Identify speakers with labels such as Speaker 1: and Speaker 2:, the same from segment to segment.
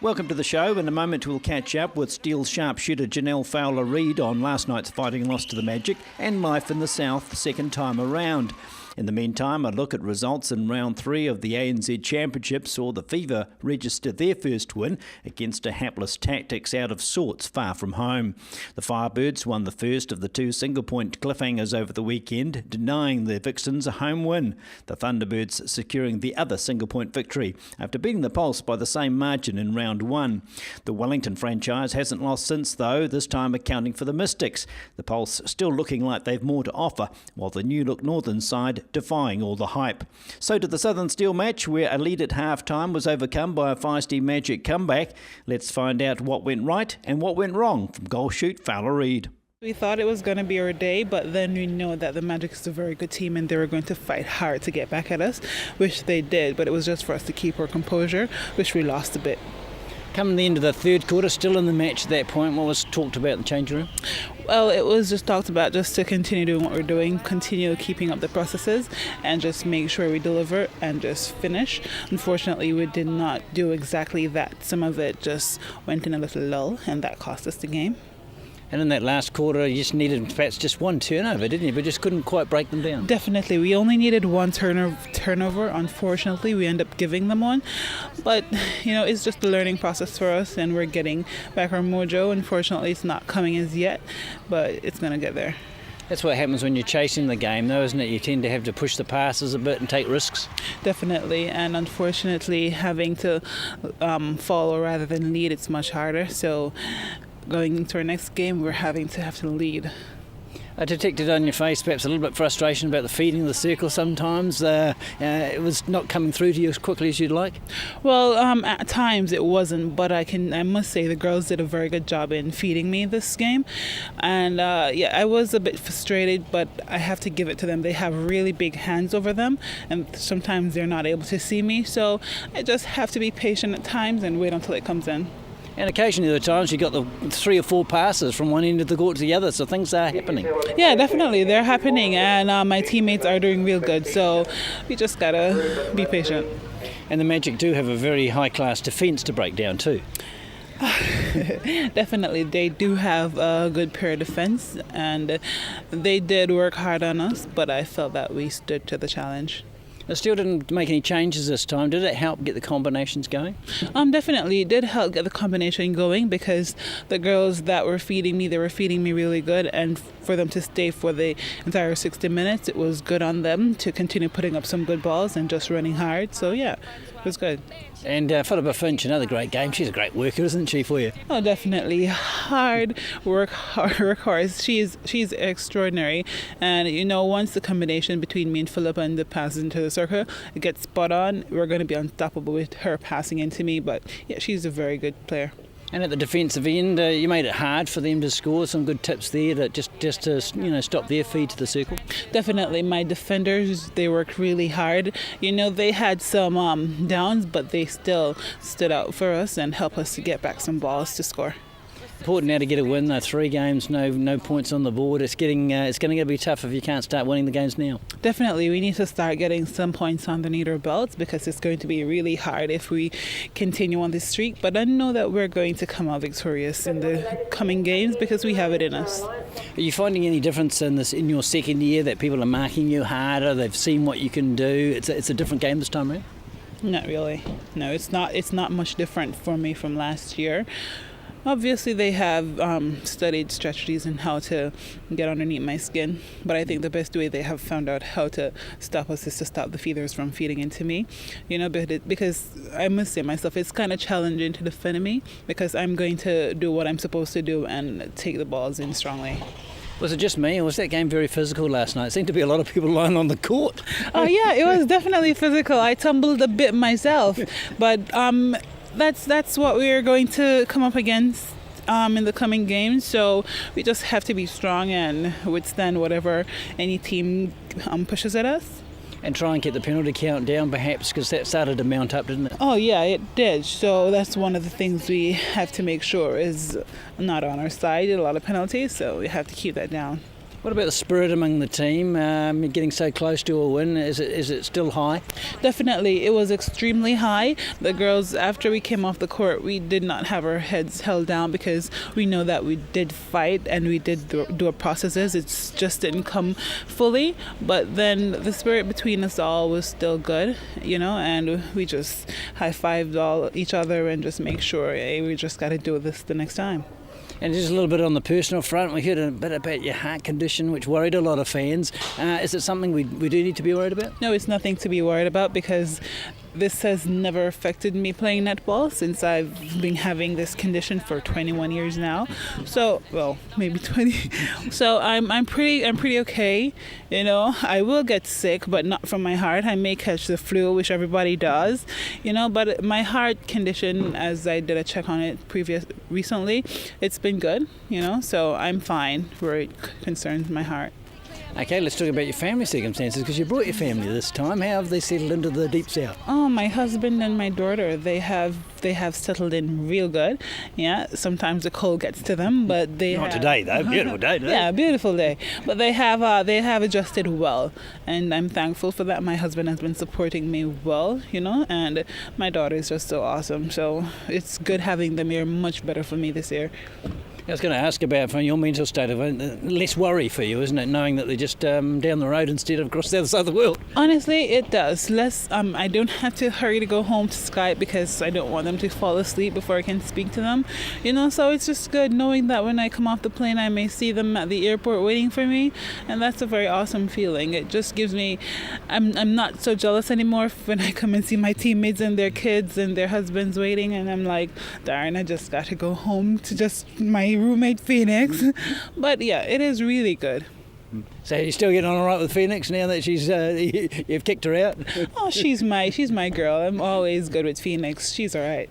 Speaker 1: Welcome to the show. In a moment we'll catch up with Steel sharpshooter Janelle Fowler-Reid on last night's fighting loss to the Magic and life in the South the second time around. In the meantime, a look at results in round 3 of the ANZ Championship saw the Fever register their first win against a hapless Tactics out of sorts far from home. The Firebirds won the first of the 2 single-point cliffhangers over the weekend, denying the Vixens a home win. The Thunderbirds securing the other single-point victory after beating the Pulse by the same margin in round 1. The Wellington franchise hasn't lost since, though, this time accounting for the Mystics. The Pulse still looking like they've more to offer, while the New Look Northern side defying all the hype. So to the Southern Steel match, where a lead at half-time was overcome by a feisty Magic comeback. Let's find out what went right and what went wrong from goal shoot Fowler-Reid.
Speaker 2: We thought it was going to be our day, but then we know that the Magic is a very good team and they were going to fight hard to get back at us, which they did, but it was just for us to keep our composure, which we lost a bit.
Speaker 1: Coming the end of the third quarter, still in the match at that point, what was talked about in the change room?
Speaker 2: Well, it was just talked about just to continue doing what we're doing, continue keeping up the processes, and just make sure we deliver and just finish. Unfortunately, we did not do exactly that. Some of it just went in a little lull, and that cost us the game.
Speaker 1: And in that last quarter, you just needed perhaps just one turnover, didn't you? But just couldn't quite break them down.
Speaker 2: Definitely. We only needed one turnover. Unfortunately, we end up giving them one. But, it's just a learning process for us, and we're getting back our mojo. Unfortunately, it's not coming as yet, but it's going to get there.
Speaker 1: That's what happens when you're chasing the game, though, isn't it? You tend to have to push the passes a bit and take risks.
Speaker 2: Definitely, and unfortunately, having to follow rather than lead, it's much harder. So going into our next game, we're having to have to lead.
Speaker 1: I detected on your face perhaps a little bit of frustration about the feeding the circle sometimes. It was not coming through to you as quickly as you'd like?
Speaker 2: Well, at times it wasn't, but I must say the girls did a very good job in feeding me this game. And I was a bit frustrated, but I have to give it to them. They have really big hands over them, and sometimes they're not able to see me. So I just have to be patient at times and wait until it comes in.
Speaker 1: And occasionally there are times you got the 3 or 4 passes from one end of the court to the other, so things are happening.
Speaker 2: Yeah, definitely, they're happening, and my teammates are doing real good, so we just gotta be patient.
Speaker 1: And the Magic do have a very high-class defence to break down too.
Speaker 2: Definitely, they do have a good pair of defence, and they did work hard on us, but I felt that we stood to the challenge.
Speaker 1: They still didn't make any changes this time. Did it help get the combinations going?
Speaker 2: Definitely, it did help get the combination going because the girls that were feeding me, they were feeding me really good, and for them to stay for the entire 60 minutes, it was good on them to continue putting up some good balls and just running hard. So yeah, it was good.
Speaker 1: And Philippa Finch, another great game. She's a great worker, isn't she, for you?
Speaker 2: Oh, definitely. Hard workhorse. She's extraordinary. And, once the combination between me and Philippa and the passes into the circle, it gets spot on, we're going to be unstoppable with her passing into me. But, yeah, she's a very good player.
Speaker 1: And at the defensive end, you made it hard for them to score. Some good tips there to just to stop their feed to the circle.
Speaker 2: Definitely, my defenders, they worked really hard. They had some downs, but they still stood out for us and helped us to get back some balls to score.
Speaker 1: Important now to get a win. Though 3 games, no points on the board. It's going to be tough if you can't start winning the games now.
Speaker 2: Definitely, we need to start getting some points underneath our belts because it's going to be really hard if we continue on this streak. But I know that we're going to come out victorious in the coming games because we have it in us.
Speaker 1: Are you finding any difference in your second year that people are marking you harder? They've seen what you can do. It's a different game this time around.
Speaker 2: Not really. No, it's not. It's not much different for me from last year. Obviously, they have studied strategies and how to get underneath my skin, but I think the best way they have found out how to stop us is to stop the feeders from feeding into me. Because I must say myself, it's kind of challenging to defend me because I'm going to do what I'm supposed to do and take the balls in strongly.
Speaker 1: Was it just me, or was that game very physical last night? It seemed to be a lot of people lying on the court.
Speaker 2: Oh yeah, it was definitely physical. I tumbled a bit myself, but that's what we're going to come up against in the coming games. So we just have to be strong and withstand whatever any team pushes at us.
Speaker 1: And try and get the penalty count down, perhaps, because that started to mount up, didn't it?
Speaker 2: Oh, yeah, it did. So that's one of the things we have to make sure is not on our side. A lot of penalties, so we have to keep that down.
Speaker 3: What about the spirit among the team? You're getting so close to a win. Is it still high?
Speaker 2: Definitely, it was extremely high. The girls, after we came off the court, we did not have our heads held down because we know that we did fight and we did do our processes. It just didn't come fully, but then the spirit between us all was still good, and we just high-fived each other and just make sure, hey, we just got to do this the next time.
Speaker 3: And just a little bit on the personal front, we heard a bit about your heart condition, which worried a lot of fans. Is it something we do need to be worried about?
Speaker 2: No, it's nothing to be worried about because this has never affected me playing netball since I've been having this condition for 21 years now. So, well, maybe 20. So I'm pretty okay. I will get sick, but not from my heart. I may catch the flu, which everybody does. But my heart condition, as I did a check on it recently, it's been good. So I'm fine where it concerns my heart.
Speaker 3: Okay, let's talk about your family circumstances, because you brought your family this time. How have they settled into the deep south?
Speaker 2: Oh, my husband and my daughter, they have settled in real good. Yeah, sometimes the cold gets to them, but they
Speaker 3: Not today though, beautiful day today.
Speaker 2: Yeah, beautiful day. But they have adjusted well, and I'm thankful for that. My husband has been supporting me well, and my daughter is just so awesome. So it's good having them here, much better for me this year.
Speaker 3: I was going to ask about from your mental state of less worry for you, isn't it, knowing that they're just down the road instead of across the other side of the world?
Speaker 2: Honestly, it does. Less. I don't have to hurry to go home to Skype because I don't want them to fall asleep before I can speak to them. So it's just good knowing that when I come off the plane, I may see them at the airport waiting for me, and that's a very awesome feeling. It just gives me. I'm not so jealous anymore when I come and see my teammates and their kids and their husbands waiting, and I'm like, darn, I just got to go home to just my roommate Phoenix. But yeah, it is really good.
Speaker 3: So you're still getting on all right with Phoenix now that she's you've kicked her out?
Speaker 2: Oh, she's my girl. I'm always good with Phoenix. She's all right.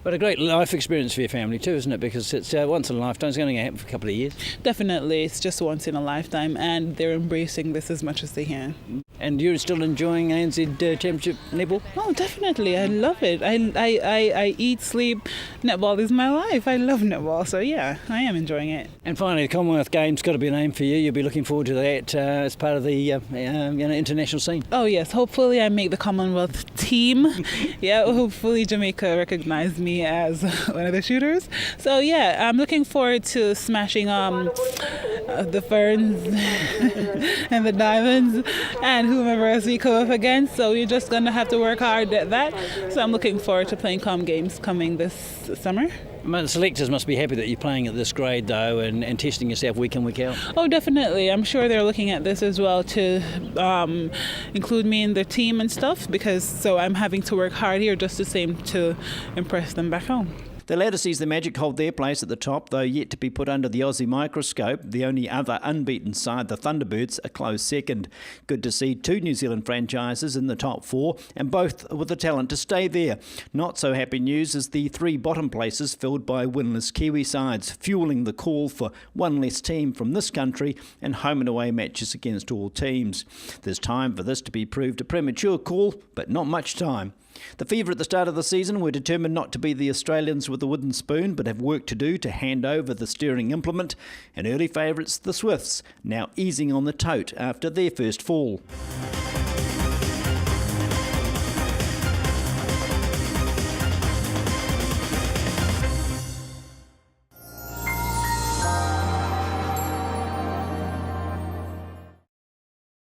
Speaker 3: But a great life experience for your family too, isn't it? Because it's once in a lifetime. It's going to happen for a couple of years.
Speaker 2: Definitely, it's just once in a lifetime, and they're embracing this as much as they can.
Speaker 3: And you're still enjoying NZ Championship netball?
Speaker 2: Oh, definitely. I love it. I eat, sleep. Netball is my life. I love netball. So, yeah, I am enjoying it.
Speaker 3: And finally, the Commonwealth Games got to be a name for you. You'll be looking forward to that as part of the international scene.
Speaker 2: Oh, yes. Hopefully I make the Commonwealth team. Yeah, hopefully Jamaica recognize me as one of the shooters. So, yeah, I'm looking forward to smashing the Ferns and the Diamonds and whomever else we come up against. So we're just going to have to work hard at that. So I'm looking forward to playing Com Games coming this summer.
Speaker 3: The selectors must be happy that you're playing at this grade, though, and testing yourself week in, week out.
Speaker 2: Oh, definitely. I'm sure they're looking at this as well to include me in their team and stuff, so I'm having to work hard here just the same to impress them back home.
Speaker 1: The latter sees the Magic hold their place at the top, though yet to be put under the Aussie microscope. The only other unbeaten side, the Thunderbirds, a close second. Good to see two New Zealand franchises in the top four, and both with the talent to stay there. Not so happy news is the three bottom places filled by winless Kiwi sides, fuelling the call for one less team from this country and home and away matches against all teams. There's time for this to be proved a premature call, but not much time. The Fever at the start of the season were determined not to be the Australians with the wooden spoon, but have work to do to hand over the steering implement. And early favourites, the Swifts, now easing on the tote after their first fall.